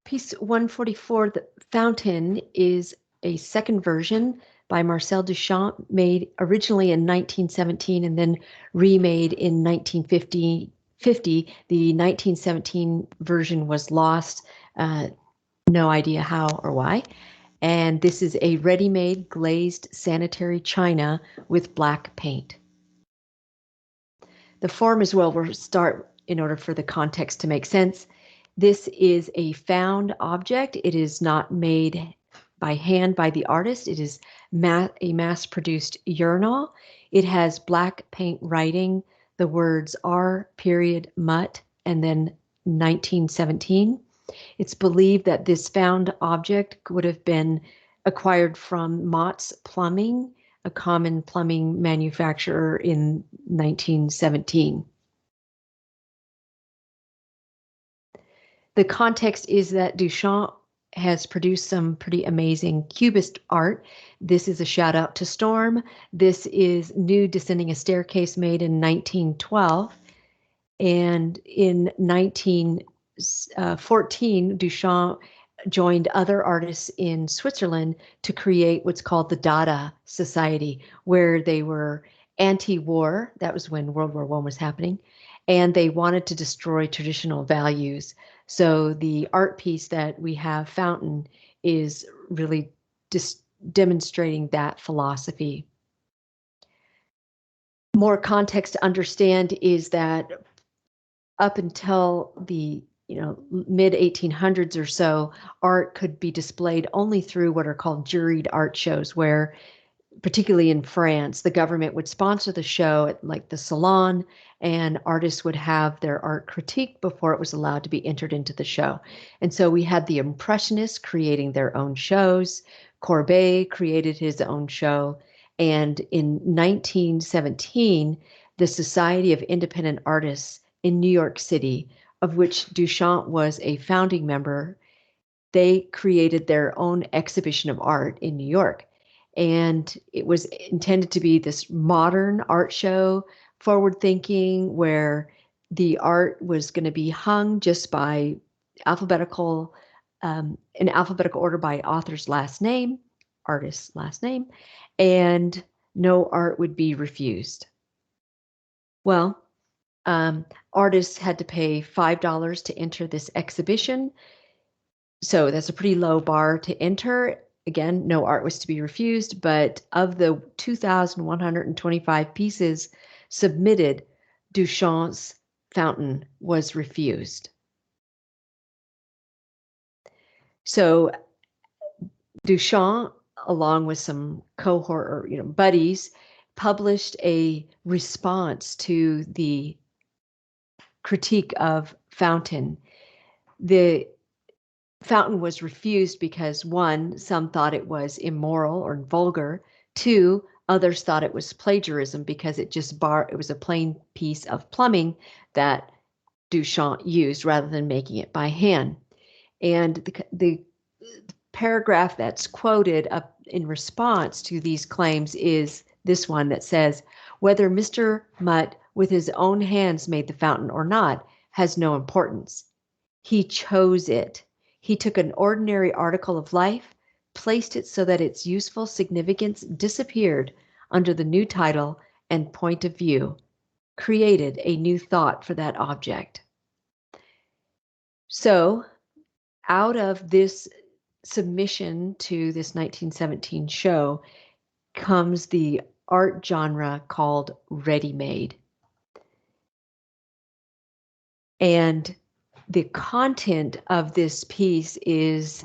Piece 144, The Fountain, is a second version by Marcel Duchamp, made originally in 1917 and then remade in 1950. The 1917 version was lost, no idea how or why. And this is a ready-made glazed sanitary china with black paint. The form as well, we'll start in order for the context to make sense. This is a found object. It is not made by hand by the artist. It is a mass-produced urinal. It has black paint writing, the words R. Mutt, and then 1917. It's believed that this found object would have been acquired from Mott's Plumbing, a common plumbing manufacturer, in 1917. The context is that Duchamp has produced some pretty amazing Cubist art. This is a shout out to Storm. This is Nude Descending a Staircase, made in 1912. And in 1914, Duchamp joined other artists in Switzerland to create what's called the Dada Society, where they were anti-war. That was when World War I was happening, and they wanted to destroy traditional values. So the art piece that we have, Fountain, is really just demonstrating that philosophy. More context to understand is that up until the mid 1800s or so, art could be displayed only through what are called juried art shows, where, particularly in France, the government would sponsor the show at like the Salon, and artists would have their art critiqued before it was allowed to be entered into the show. And so we had the Impressionists creating their own shows. Courbet created his own show. And in 1917, the Society of Independent Artists in New York City, of which Duchamp was a founding member, they created their own exhibition of art in New York. And it was intended to be this modern art show, forward thinking, where the art was going to be hung just by alphabetical, in alphabetical order by author's last name, artist's last name, and no art would be refused. Well, artists had to pay $5 to enter this exhibition. So that's a pretty low bar to enter. Again, no art was to be refused, but of the 2,125 pieces submitted, Duchamp's Fountain was refused. So Duchamp, along with some cohort or buddies, published a response to the critique of Fountain. The Fountain was refused because, one, some thought it was immoral or vulgar. Two, others thought it was plagiarism because it was a plain piece of plumbing that Duchamp used rather than making it by hand. And the paragraph that's quoted up in response to these claims is this one that says, "Whether Mr. Mutt with his own hands made the fountain or not has no importance. He chose it. He took an ordinary article of life, placed it so that its useful significance disappeared under the new title and point of view, created a new thought for that object." So out of this submission to this 1917 show comes the art genre called ready-made. And the content of this piece is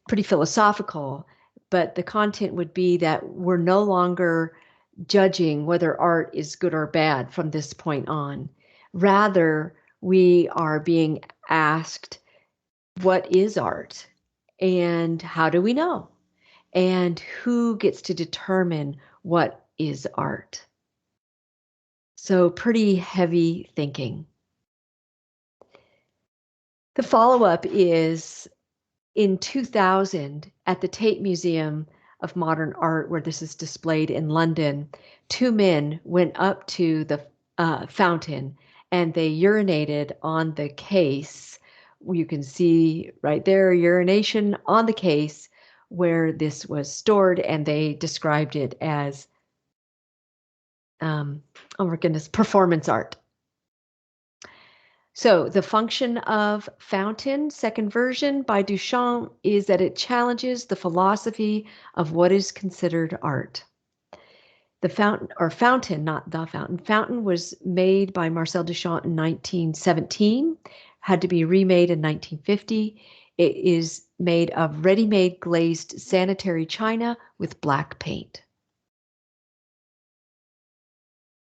pretty philosophical, but the content would be that we're no longer judging whether art is good or bad from this point on. Rather, we are being asked, what is art? And how do we know? And who gets to determine what is art? So pretty heavy thinking. The follow-up is in 2000 at the Tate Museum of Modern Art, where this is displayed in London. Two men went up to the fountain and they urinated on the case you can see right there urination on the case where this was stored, and they described it as, oh my goodness, performance art. So the function of Fountain, second version by Duchamp, is that it challenges the philosophy of what is considered art. The fountain, or Fountain, not the fountain. Fountain was made by Marcel Duchamp in 1917, had to be remade in 1950. It is made of ready-made glazed sanitary china with black paint.